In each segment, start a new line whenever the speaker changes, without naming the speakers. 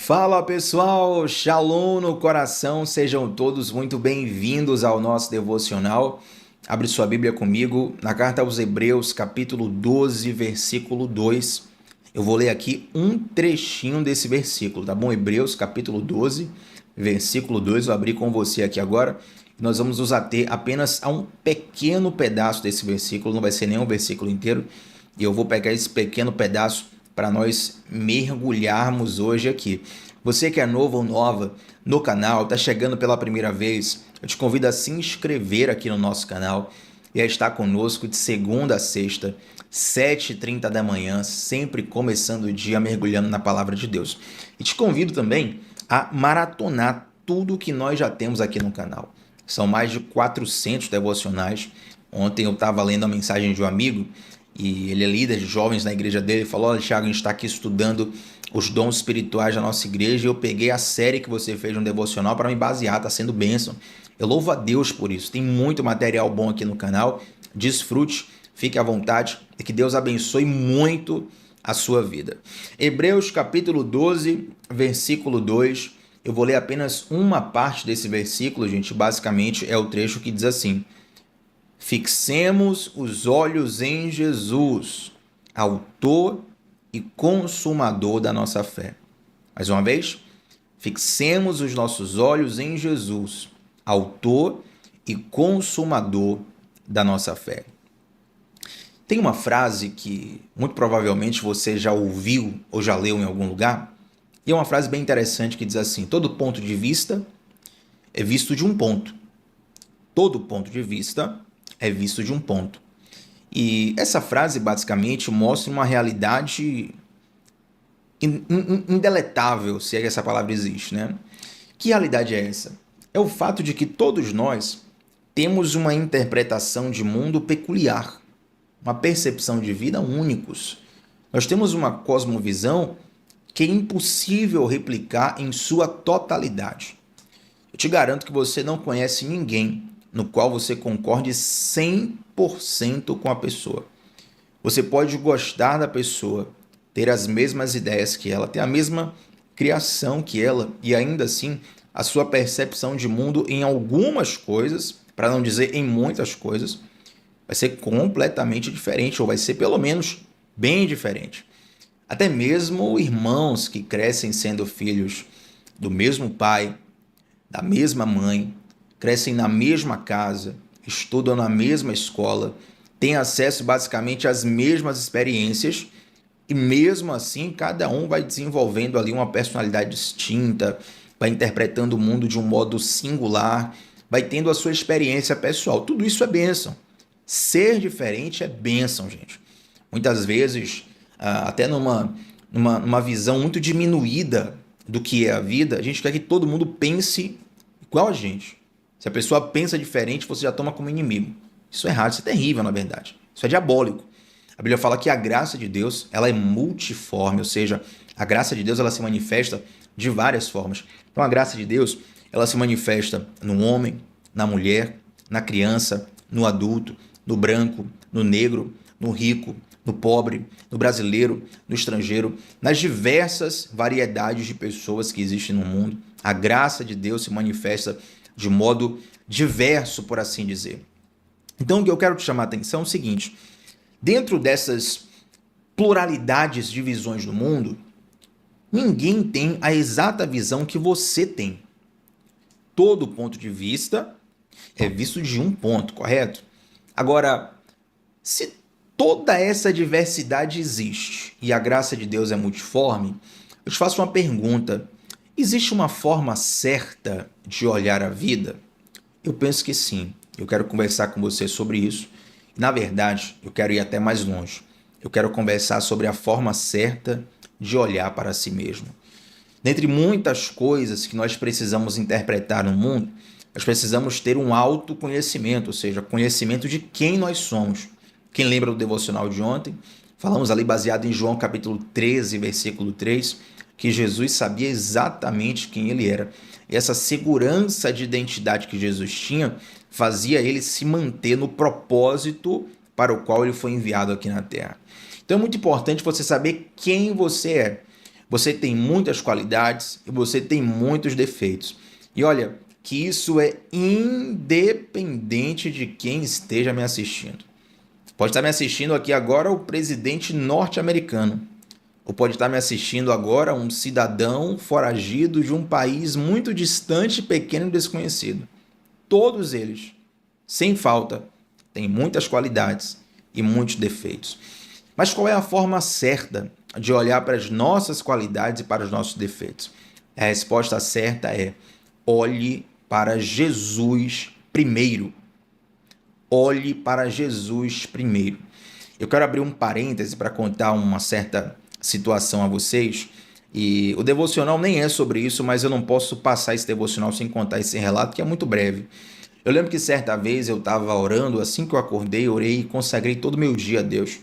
Fala pessoal, Shalom no coração, sejam todos muito bem-vindos ao nosso devocional. Abre sua Bíblia comigo na carta aos Hebreus, capítulo 12, versículo 2. Eu vou ler aqui um trechinho desse versículo, tá bom? Hebreus, capítulo 12, versículo 2. Vou abrir com você aqui agora. Nós vamos nos ater apenas a um pequeno pedaço desse versículo, não vai ser nenhum versículo inteiro. E eu vou pegar esse pequeno pedaço para nós mergulharmos hoje aqui. Você que é novo ou nova no canal, está chegando pela primeira vez, eu te convido a se inscrever aqui no nosso canal e a estar conosco de segunda a sexta, 7h30 da manhã, sempre começando o dia mergulhando na palavra de Deus. E te convido também a maratonar tudo que nós já temos aqui no canal. São mais de 400 devocionais. Ontem eu estava lendo a mensagem de um amigo e ele é líder de jovens na igreja dele, falou: olha, Thiago, a gente está aqui estudando os dons espirituais da nossa igreja e eu peguei a série que você fez no devocional para me basear, está sendo bênção. Eu louvo a Deus por isso, tem muito material bom aqui no canal, desfrute, fique à vontade e que Deus abençoe muito a sua vida. Hebreus capítulo 12, versículo 2, eu vou ler apenas uma parte desse versículo, gente, basicamente é o trecho que diz assim: fixemos os olhos em Jesus, autor e consumador da nossa fé. Mais uma vez, fixemos os nossos olhos em Jesus, autor e consumador da nossa fé. Tem uma frase que muito provavelmente você já ouviu ou já leu em algum lugar, e é uma frase bem interessante que diz assim: todo ponto de vista é visto de um ponto. Todo ponto de vista é visto de um ponto. E essa frase basicamente mostra uma realidade indeletável, se é que essa palavra existe, né? Que realidade é essa? É o fato de que todos nós temos uma interpretação de mundo peculiar, uma percepção de vida únicos. Nós temos uma cosmovisão que é impossível replicar em sua totalidade. Eu te garanto que você não conhece ninguém no qual você concorde 100% com a pessoa. Você pode gostar da pessoa, ter as mesmas ideias que ela, ter a mesma criação que ela, e ainda assim a sua percepção de mundo em algumas coisas, para não dizer em muitas coisas, vai ser completamente diferente, ou vai ser pelo menos bem diferente. Até mesmo irmãos que crescem sendo filhos do mesmo pai, da mesma mãe, crescem na mesma casa, estudam na mesma escola, têm acesso basicamente às mesmas experiências e mesmo assim cada um vai desenvolvendo ali uma personalidade distinta, vai interpretando o mundo de um modo singular, vai tendo a sua experiência pessoal. Tudo isso é bênção. Ser diferente é bênção, gente. Muitas vezes, até numa visão muito diminuída do que é a vida, a gente quer que todo mundo pense igual a gente. Se a pessoa pensa diferente, você já toma como inimigo. Isso é errado, isso é terrível, na verdade. Isso é diabólico. A Bíblia fala que a graça de Deus, ela é multiforme, ou seja, a graça de Deus, ela se manifesta de várias formas. Então, a graça de Deus, ela se manifesta no homem, na mulher, na criança, no adulto, no branco, no negro, no rico, no pobre, no brasileiro, no estrangeiro, nas diversas variedades de pessoas que existem no mundo. A graça de Deus se manifesta de modo diverso, por assim dizer. Então, o que eu quero te chamar a atenção é o seguinte: dentro dessas pluralidades de visões do mundo, ninguém tem a exata visão que você tem. Todo ponto de vista é visto de um ponto, correto? Agora, se toda essa diversidade existe e a graça de Deus é multiforme, eu te faço uma pergunta: existe uma forma certa de olhar a vida? Eu penso que sim. Eu quero conversar com você sobre isso. Na verdade, eu quero ir até mais longe. Eu quero conversar sobre a forma certa de olhar para si mesmo. Dentre muitas coisas que nós precisamos interpretar no mundo, nós precisamos ter um autoconhecimento, ou seja, conhecimento de quem nós somos. Quem lembra do devocional de ontem? Falamos ali baseado em João capítulo 13, versículo 3, que Jesus sabia exatamente quem ele era. E essa segurança de identidade que Jesus tinha fazia ele se manter no propósito para o qual ele foi enviado aqui na Terra. Então é muito importante você saber quem você é. Você tem muitas qualidades e você tem muitos defeitos. E olha, que isso é independente de quem esteja me assistindo. Pode estar me assistindo aqui agora o presidente norte-americano, ou pode estar me assistindo agora um cidadão foragido de um país muito distante, pequeno e desconhecido. Todos eles, sem falta, têm muitas qualidades e muitos defeitos. Mas qual é a forma certa de olhar para as nossas qualidades e para os nossos defeitos? A resposta certa é: olhe para Jesus primeiro. Olhe para Jesus primeiro. Eu quero abrir um parêntese para contar uma certa situação a vocês. E o devocional nem é sobre isso, mas eu não posso passar esse devocional sem contar esse relato, que é muito breve. Eu lembro que certa vez eu estava orando, assim que eu acordei, orei e consagrei todo o meu dia a Deus.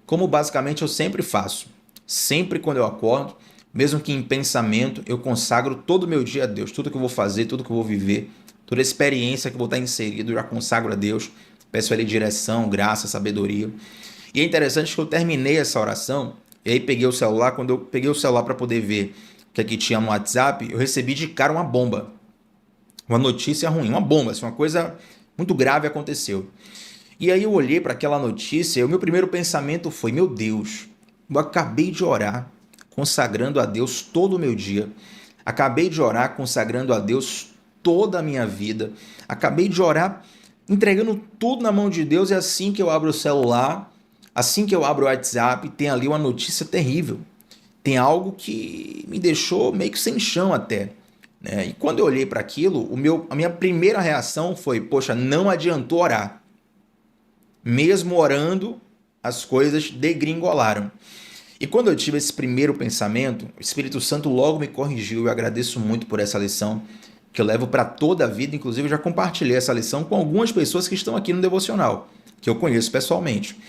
Como basicamente eu sempre faço. Sempre quando eu acordo, mesmo que em pensamento, eu consagro todo o meu dia a Deus. Tudo que eu vou fazer, tudo que eu vou viver, toda a experiência que eu vou estar inserido, eu já consagro a Deus. Peço a Ele direção, graça, sabedoria. E é interessante que eu terminei essa oração, e aí peguei o celular. Quando eu peguei o celular para poder ver o que aqui tinha no WhatsApp, eu recebi de cara uma bomba. Uma notícia ruim, uma bomba, assim, uma coisa muito grave aconteceu. E aí eu olhei para aquela notícia e o meu primeiro pensamento foi: meu Deus, eu acabei de orar, consagrando a Deus todo o meu dia. Acabei de orar, consagrando a Deus toda a minha vida. Acabei de orar entregando tudo na mão de Deus, e assim que eu abro o celular, assim que eu abro o WhatsApp, tem ali uma notícia terrível. Tem algo que me deixou meio que sem chão até. Né? E quando eu olhei para aquilo, a minha primeira reação foi: poxa, não adiantou orar. Mesmo orando, as coisas degringolaram. E quando eu tive esse primeiro pensamento, o Espírito Santo logo me corrigiu. Eu agradeço muito por essa lição, que eu levo para toda a vida. Inclusive, eu já compartilhei essa lição com algumas pessoas que estão aqui no devocional, que eu conheço pessoalmente.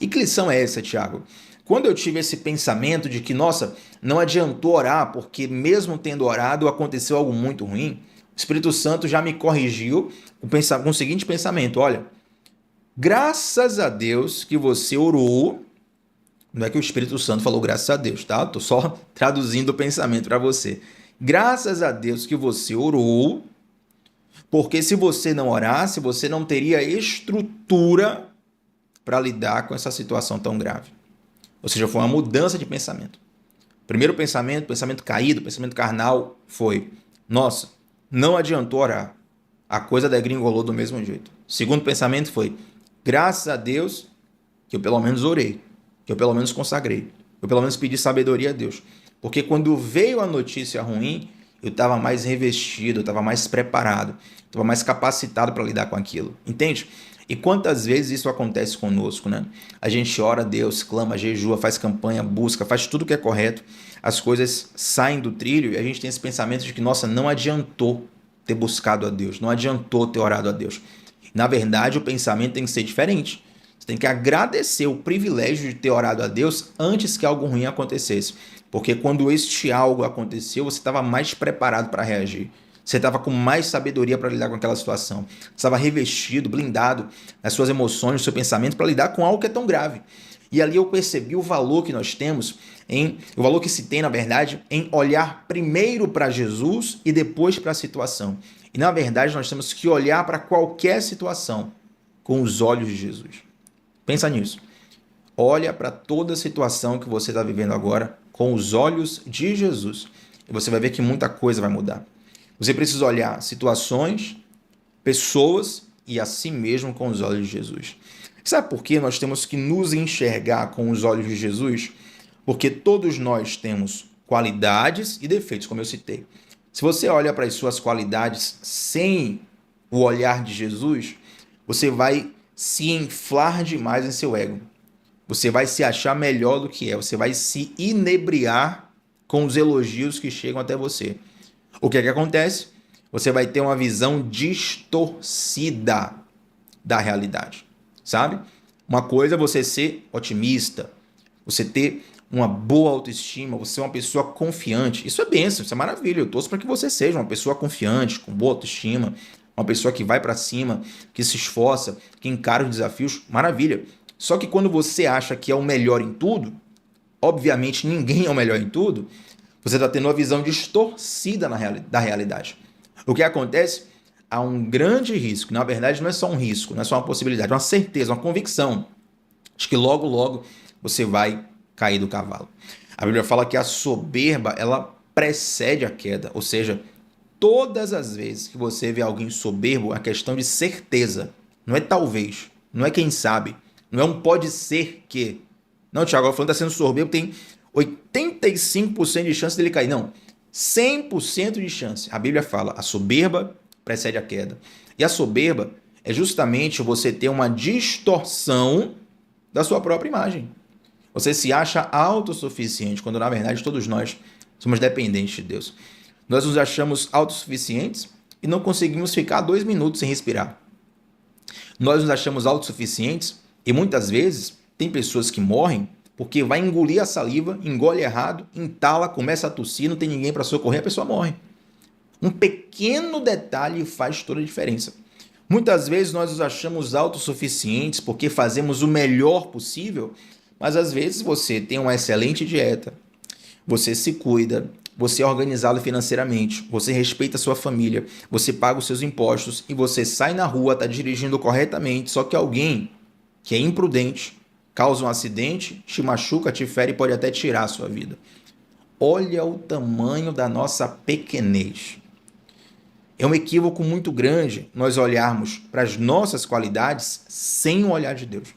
E que lição é essa, Tiago? Quando eu tive esse pensamento de que, nossa, não adiantou orar, porque mesmo tendo orado, aconteceu algo muito ruim, o Espírito Santo já me corrigiu com o seguinte pensamento: olha, graças a Deus que você orou. Não é que o Espírito Santo falou graças a Deus, tá? Estou só traduzindo o pensamento para você. Graças a Deus que você orou, porque se você não orasse, você não teria estrutura para lidar com essa situação tão grave. Ou seja, foi uma mudança de pensamento. Primeiro pensamento caído, pensamento carnal, foi: nossa, não adiantou orar. A coisa degringolou do mesmo jeito. Segundo pensamento foi: graças a Deus que eu pelo menos orei, que eu pelo menos consagrei, eu pelo menos pedi sabedoria a Deus. Porque quando veio a notícia ruim, eu estava mais revestido, eu estava mais preparado, estava mais capacitado para lidar com aquilo. Entende? E quantas vezes isso acontece conosco, né? A gente ora a Deus, clama, jejua, faz campanha, busca, faz tudo o que é correto, as coisas saem do trilho e a gente tem esse pensamento de que, nossa, não adiantou ter buscado a Deus, não adiantou ter orado a Deus. Na verdade, o pensamento tem que ser diferente. Você tem que agradecer o privilégio de ter orado a Deus antes que algo ruim acontecesse. Porque quando este algo aconteceu, você estava mais preparado para reagir. Você estava com mais sabedoria para lidar com aquela situação. Você estava revestido, blindado nas suas emoções, no seu pensamento, para lidar com algo que é tão grave. E ali eu percebi o valor que nós temos, o valor que se tem, na verdade, em olhar primeiro para Jesus e depois para a situação. E, na verdade, nós temos que olhar para qualquer situação com os olhos de Jesus. Pensa nisso. Olha para toda situação que você está vivendo agora com os olhos de Jesus. E você vai ver que muita coisa vai mudar. Você precisa olhar situações, pessoas e a si mesmo com os olhos de Jesus. Sabe por que nós temos que nos enxergar com os olhos de Jesus? Porque todos nós temos qualidades e defeitos, como eu citei. Se você olha para as suas qualidades sem o olhar de Jesus, você vai se inflar demais em seu ego. Você vai se achar melhor do que é. Você vai se inebriar com os elogios que chegam até você. O que é que acontece? Você vai ter uma visão distorcida da realidade, sabe? Uma coisa é você ser otimista, você ter uma boa autoestima, você ser uma pessoa confiante. Isso é bênção, isso é maravilha. Eu torço para que você seja uma pessoa confiante, com boa autoestima, uma pessoa que vai para cima, que se esforça, que encara os desafios. Maravilha. Só que quando você acha que é o melhor em tudo, obviamente ninguém é o melhor em tudo, você está tendo uma visão distorcida da realidade. O que acontece? Há um grande risco, na verdade não é só um risco, não é só uma possibilidade, é uma certeza, uma convicção de que logo, logo você vai cair do cavalo. A Bíblia fala que a soberba, ela precede a queda, ou seja, todas as vezes que você vê alguém soberbo, é questão de certeza, não é talvez, não é quem sabe, não é um pode ser que. Não, Thiago, falando está sendo soberbo, tem 85% de chance dele cair. Não, 100% de chance. A Bíblia fala, a soberba precede a queda. E a soberba é justamente você ter uma distorção da sua própria imagem. Você se acha autossuficiente, quando na verdade todos nós somos dependentes de Deus. Nós nos achamos autossuficientes e não conseguimos ficar 2 minutos sem respirar. Nós nos achamos autossuficientes e muitas vezes tem pessoas que morrem porque vai engolir a saliva, engole errado, entala, começa a tossir, não tem ninguém para socorrer, a pessoa morre. Um pequeno detalhe faz toda a diferença. Muitas vezes nós nos achamos autossuficientes porque fazemos o melhor possível, mas às vezes você tem uma excelente dieta, você se cuida, você é organizado financeiramente, você respeita a sua família, você paga os seus impostos e você sai na rua, está dirigindo corretamente, só que alguém que é imprudente causa um acidente, te machuca, te fere e pode até tirar a sua vida. Olha o tamanho da nossa pequenez. É um equívoco muito grande nós olharmos para as nossas qualidades sem o olhar de Deus.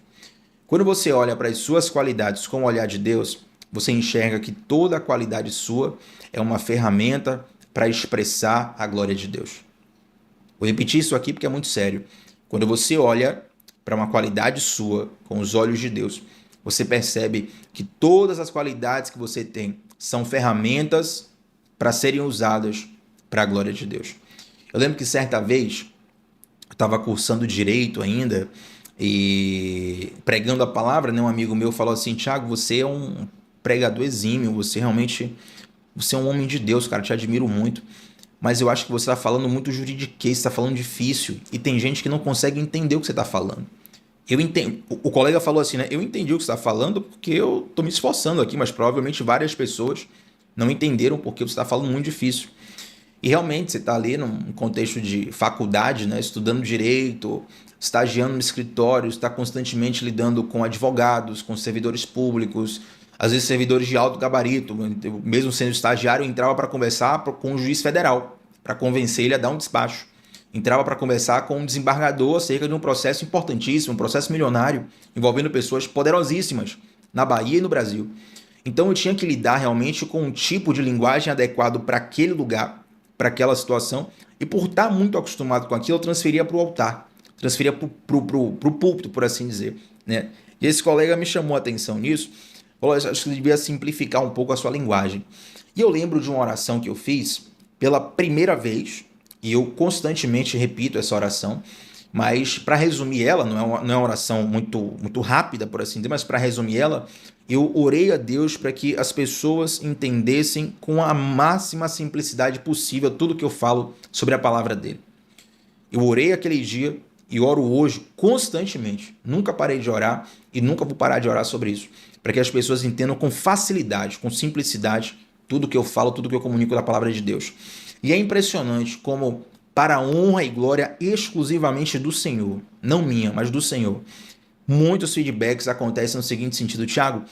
Quando você olha para as suas qualidades com o olhar de Deus, você enxerga que toda a qualidade sua é uma ferramenta para expressar a glória de Deus. Vou repetir isso aqui porque é muito sério. Quando você olha para uma qualidade sua com os olhos de Deus, você percebe que todas as qualidades que você tem são ferramentas para serem usadas para a glória de Deus. Eu lembro que certa vez eu estava cursando direito ainda e pregando a palavra, né? Um amigo meu falou assim: Thiago, você é um pregador exímio, você é um homem de Deus, cara, te admiro muito, mas eu acho que você está falando muito juridiquês, você está falando difícil e tem gente que não consegue entender o que você está falando. Eu entendo. O colega falou assim, né? Eu entendi o que você está falando porque eu estou me esforçando aqui, mas provavelmente várias pessoas não entenderam porque você está falando muito difícil. E realmente você está ali num contexto de faculdade, né? Estudando direito, estagiando no escritório, está constantemente lidando com advogados, com servidores públicos, às vezes servidores de alto gabarito. Eu, mesmo sendo estagiário, eu entrava para conversar com o juiz federal, para convencer ele a dar um despacho. Entrava para conversar com um desembargador acerca de um processo importantíssimo, um processo milionário, envolvendo pessoas poderosíssimas na Bahia e no Brasil. Então eu tinha que lidar realmente com um tipo de linguagem adequado para aquele lugar, para aquela situação, e por estar muito acostumado com aquilo, eu transferia para o altar, transferia para o púlpito, por assim dizer, né? E esse colega me chamou a atenção nisso, falou: acho que devia simplificar um pouco a sua linguagem. E eu lembro de uma oração que eu fiz pela primeira vez, e eu constantemente repito essa oração, mas para resumir ela, não é uma oração muito rápida, por assim dizer, mas para resumir ela, eu orei a Deus para que as pessoas entendessem com a máxima simplicidade possível tudo que eu falo sobre a palavra dele. Eu orei aquele dia e oro hoje constantemente. Nunca parei de orar e nunca vou parar de orar sobre isso, para que as pessoas entendam com facilidade, com simplicidade, tudo que eu falo, tudo que eu comunico da palavra de Deus. E é impressionante como, para a honra e glória exclusivamente do Senhor, não minha, mas do Senhor, muitos feedbacks acontecem no seguinte sentido: Thiago,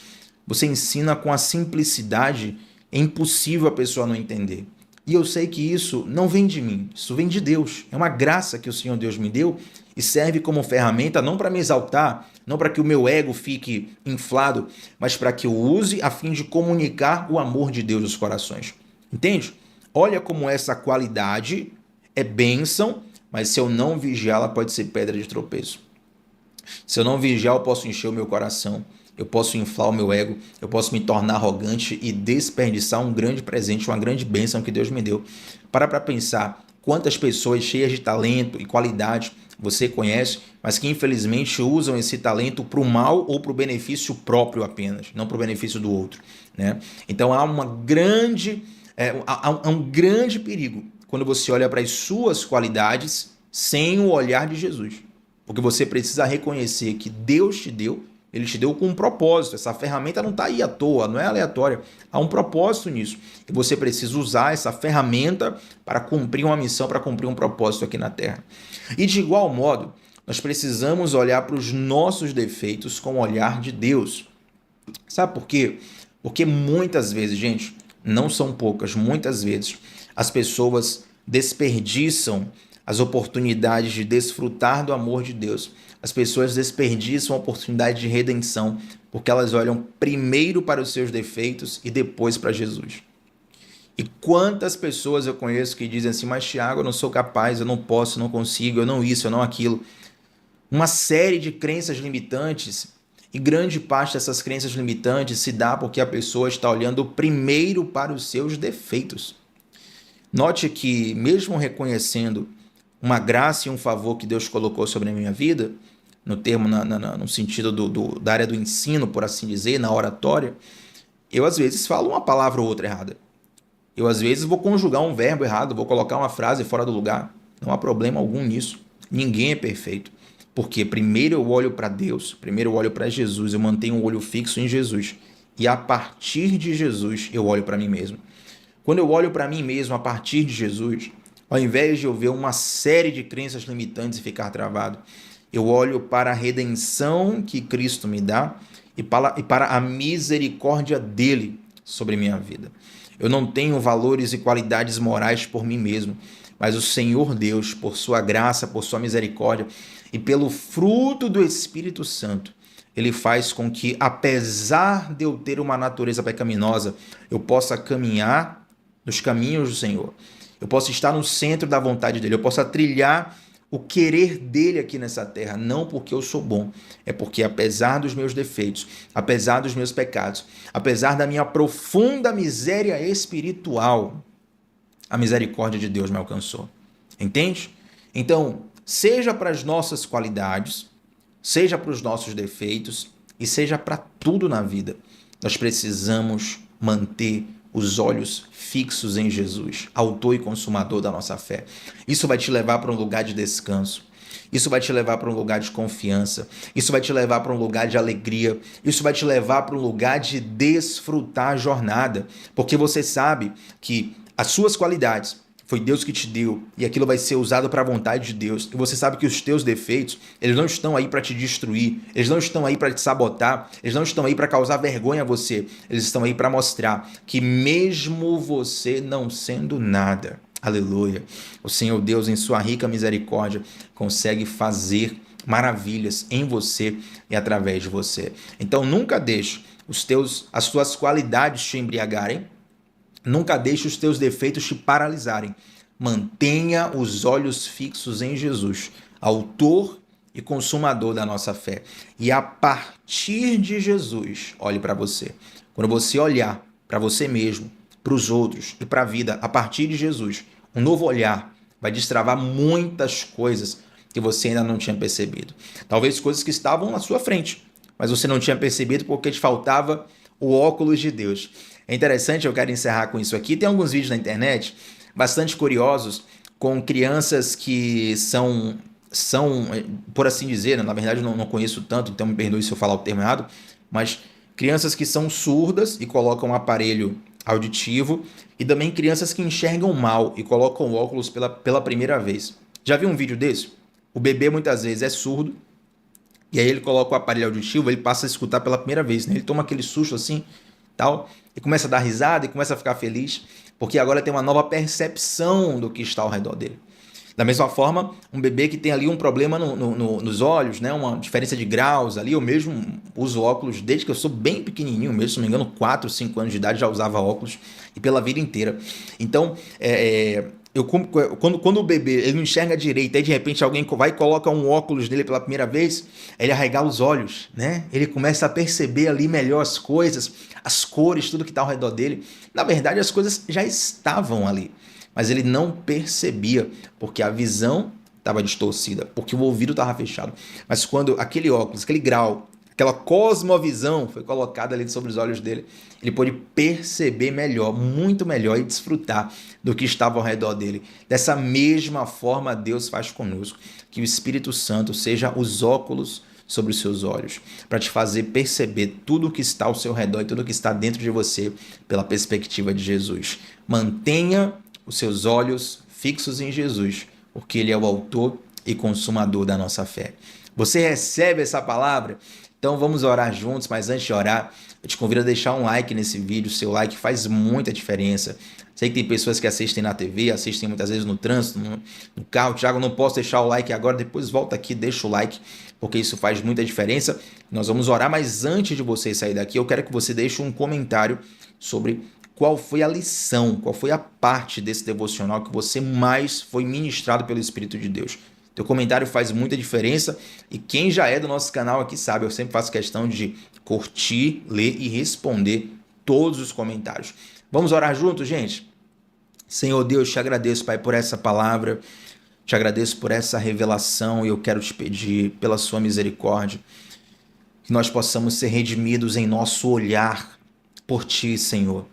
você ensina com a simplicidade, é impossível a pessoa não entender. E eu sei que isso não vem de mim, isso vem de Deus. É uma graça que o Senhor Deus me deu e serve como ferramenta não para me exaltar, não para que o meu ego fique inflado, mas para que eu use a fim de comunicar o amor de Deus nos corações. Entende? Olha como essa qualidade é bênção, mas se eu não vigiar, ela pode ser pedra de tropeço. Se eu não vigiar, eu posso encher o meu coração, eu posso inflar o meu ego, eu posso me tornar arrogante e desperdiçar um grande presente, uma grande bênção que Deus me deu. Para pensar quantas pessoas cheias de talento e qualidade você conhece, mas que infelizmente usam esse talento para o mal ou para o benefício próprio apenas, não para o benefício do outro, né? Então há um grande perigo quando você olha para as suas qualidades sem o olhar de Jesus. Porque você precisa reconhecer que Deus te deu Ele te deu com um propósito. Essa ferramenta não está aí à toa, não é aleatória. Há um propósito nisso. E você precisa usar essa ferramenta para cumprir uma missão, para cumprir um propósito aqui na Terra. E de igual modo, nós precisamos olhar para os nossos defeitos com o olhar de Deus. Sabe por quê? Porque muitas vezes, gente, não são poucas, muitas vezes as pessoas desperdiçam as oportunidades de desfrutar do amor de Deus. As pessoas desperdiçam a oportunidade de redenção porque elas olham primeiro para os seus defeitos e depois para Jesus. E quantas pessoas eu conheço que dizem assim, mas Tiago, eu não sou capaz, eu não posso, eu não consigo, eu não isso, eu não aquilo. Uma série de crenças limitantes, e grande parte dessas crenças limitantes se dá porque a pessoa está olhando primeiro para os seus defeitos. Note que, mesmo reconhecendo uma graça e um favor que Deus colocou sobre a minha vida, no sentido da área do ensino, por assim dizer, na oratória, eu às vezes falo uma palavra ou outra errada. Eu às vezes vou conjugar um verbo errado, vou colocar uma frase fora do lugar. Não há problema algum nisso. Ninguém é perfeito. Porque primeiro eu olho para Deus, primeiro eu olho para Jesus, eu mantenho um olho fixo em Jesus. E a partir de Jesus eu olho para mim mesmo. Quando eu olho para mim mesmo a partir de Jesus, ao invés de eu ver uma série de crenças limitantes e ficar travado, eu olho para a redenção que Cristo me dá e para a misericórdia dele sobre minha vida. Eu não tenho valores e qualidades morais por mim mesmo, mas o Senhor Deus, por sua graça, por sua misericórdia e pelo fruto do Espírito Santo, ele faz com que, apesar de eu ter uma natureza pecaminosa, eu possa caminhar nos caminhos do Senhor. Eu posso estar no centro da vontade dele, eu possa trilhar o querer dele aqui nessa terra, não porque eu sou bom, é porque apesar dos meus defeitos, apesar dos meus pecados, apesar da minha profunda miséria espiritual, a misericórdia de Deus me alcançou. Entende? Então, seja para as nossas qualidades, seja para os nossos defeitos e seja para tudo na vida, nós precisamos manter os olhos fixos em Jesus, autor e consumador da nossa fé. Isso vai te levar para um lugar de descanso. Isso vai te levar para um lugar de confiança. Isso vai te levar para um lugar de alegria. Isso vai te levar para um lugar de desfrutar a jornada. Porque você sabe que as suas qualidades foi Deus que te deu e aquilo vai ser usado para a vontade de Deus. E você sabe que os teus defeitos, eles não estão aí para te destruir, eles não estão aí para te sabotar, eles não estão aí para causar vergonha a você, eles estão aí para mostrar que mesmo você não sendo nada, aleluia, o Senhor Deus em sua rica misericórdia consegue fazer maravilhas em você e através de você. Então nunca deixe as suas qualidades te embriagarem. Nunca deixe os teus defeitos te paralisarem. Mantenha os olhos fixos em Jesus, autor e consumador da nossa fé. E a partir de Jesus, olhe para você. Quando você olhar para você mesmo, para os outros e para a vida, a partir de Jesus, um novo olhar vai destravar muitas coisas que você ainda não tinha percebido. Talvez coisas que estavam na sua frente, mas você não tinha percebido porque te faltava o óculos de Deus. É interessante, eu quero encerrar com isso aqui. Tem alguns vídeos na internet bastante curiosos com crianças que são por assim dizer, né? Na verdade eu não conheço tanto, então me perdoe se eu falar o termo errado, mas crianças que são surdas e colocam um aparelho auditivo e também crianças que enxergam mal e colocam óculos pela primeira vez. Já viu um vídeo desse? O bebê muitas vezes é surdo e aí ele coloca o aparelho auditivo, ele passa a escutar pela primeira vez, né? Ele toma aquele susto assim, tal, e começa a dar risada e começa a ficar feliz, porque agora tem uma nova percepção do que está ao redor dele. Da mesma forma, um bebê que tem ali um problema nos olhos, né? Uma diferença de graus ali, eu mesmo uso óculos desde que eu sou bem pequenininho mesmo, se não me engano, 4, 5 anos de idade já usava óculos e pela vida inteira. Então, quando o bebê ele não enxerga direito, aí de repente alguém vai e coloca um óculos nele pela primeira vez, ele arregala os olhos, né? Ele começa a perceber ali melhor as coisas, as cores, tudo que está ao redor dele. Na verdade, as coisas já estavam ali, mas ele não percebia, porque a visão estava distorcida, porque o ouvido estava fechado. Mas quando aquele óculos, aquele grau, aquela cosmovisão foi colocada ali sobre os olhos dele, ele pôde perceber melhor, muito melhor, e desfrutar do que estava ao redor dele. Dessa mesma forma, Deus faz conosco. Que o Espírito Santo seja os óculos sobre os seus olhos, para te fazer perceber tudo o que está ao seu redor e tudo o que está dentro de você pela perspectiva de Jesus. Mantenha os seus olhos fixos em Jesus, porque Ele é o autor e consumador da nossa fé. Você recebe essa palavra? Então vamos orar juntos, mas antes de orar, eu te convido a deixar um like nesse vídeo. Seu like faz muita diferença. Sei que tem pessoas que assistem na TV, assistem muitas vezes no trânsito, no carro. Thiago, não posso deixar o like agora, depois volta aqui, deixa o like, porque isso faz muita diferença. Nós vamos orar, mas antes de você sair daqui, eu quero que você deixe um comentário sobre qual foi a lição, qual foi a parte desse devocional que você mais foi ministrado pelo Espírito de Deus. Teu comentário faz muita diferença e quem já é do nosso canal aqui sabe, eu sempre faço questão de curtir, ler e responder todos os comentários. Vamos orar juntos, gente? Senhor Deus, te agradeço, Pai, por essa palavra, te agradeço por essa revelação e eu quero te pedir, pela sua misericórdia, que nós possamos ser redimidos em nosso olhar por ti, Senhor.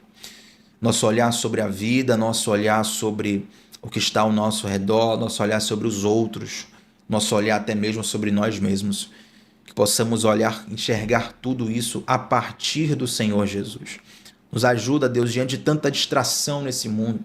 Nosso olhar sobre a vida, nosso olhar sobre o que está ao nosso redor, nosso olhar sobre os outros, nosso olhar até mesmo sobre nós mesmos. Que possamos olhar, enxergar tudo isso a partir do Senhor Jesus. Nos ajuda, Deus, diante de tanta distração nesse mundo,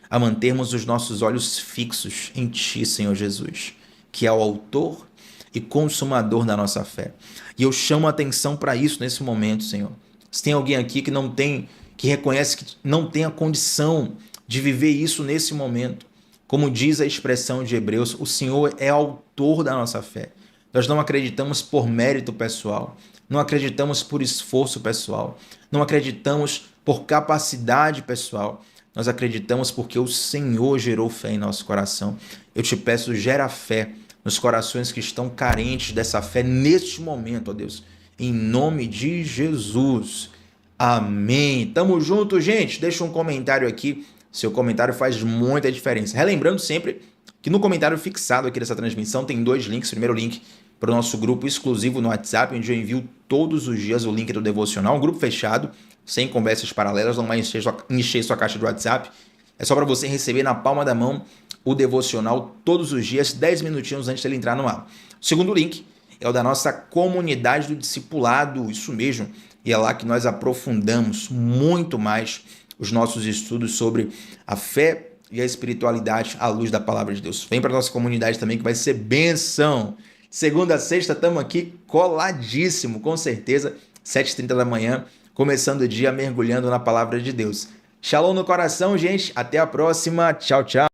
a mantermos os nossos olhos fixos em Ti, Senhor Jesus, que é o autor e consumador da nossa fé. E eu chamo a atenção para isso nesse momento, Senhor. Se tem alguém aqui que reconhece que não tem a condição de viver isso nesse momento, como diz a expressão de Hebreus, o Senhor é autor da nossa fé. Nós não acreditamos por mérito pessoal, não acreditamos por esforço pessoal, não acreditamos por capacidade pessoal, nós acreditamos porque o Senhor gerou fé em nosso coração. Eu te peço, gera fé nos corações que estão carentes dessa fé neste momento, ó Deus, em nome de Jesus. Amém. Tamo junto, gente. Deixa um comentário aqui. Seu comentário faz muita diferença. Relembrando sempre que no comentário fixado aqui dessa transmissão tem 2 links. Primeiro link para o nosso grupo exclusivo no WhatsApp, onde eu envio todos os dias o link do devocional. Um grupo fechado, sem conversas paralelas, não vai encher sua caixa do WhatsApp. É só para você receber na palma da mão o devocional todos os dias, 10 minutinhos antes dele entrar no ar. O segundo link é o da nossa comunidade do discipulado, isso mesmo. E é lá que nós aprofundamos muito mais os nossos estudos sobre a fé e a espiritualidade à luz da palavra de Deus. Vem para a nossa comunidade também que vai ser bênção. Segunda a sexta estamos aqui coladíssimo, com certeza, 7h30 da manhã, começando o dia mergulhando na palavra de Deus. Shalom no coração, gente. Até a próxima. Tchau, tchau.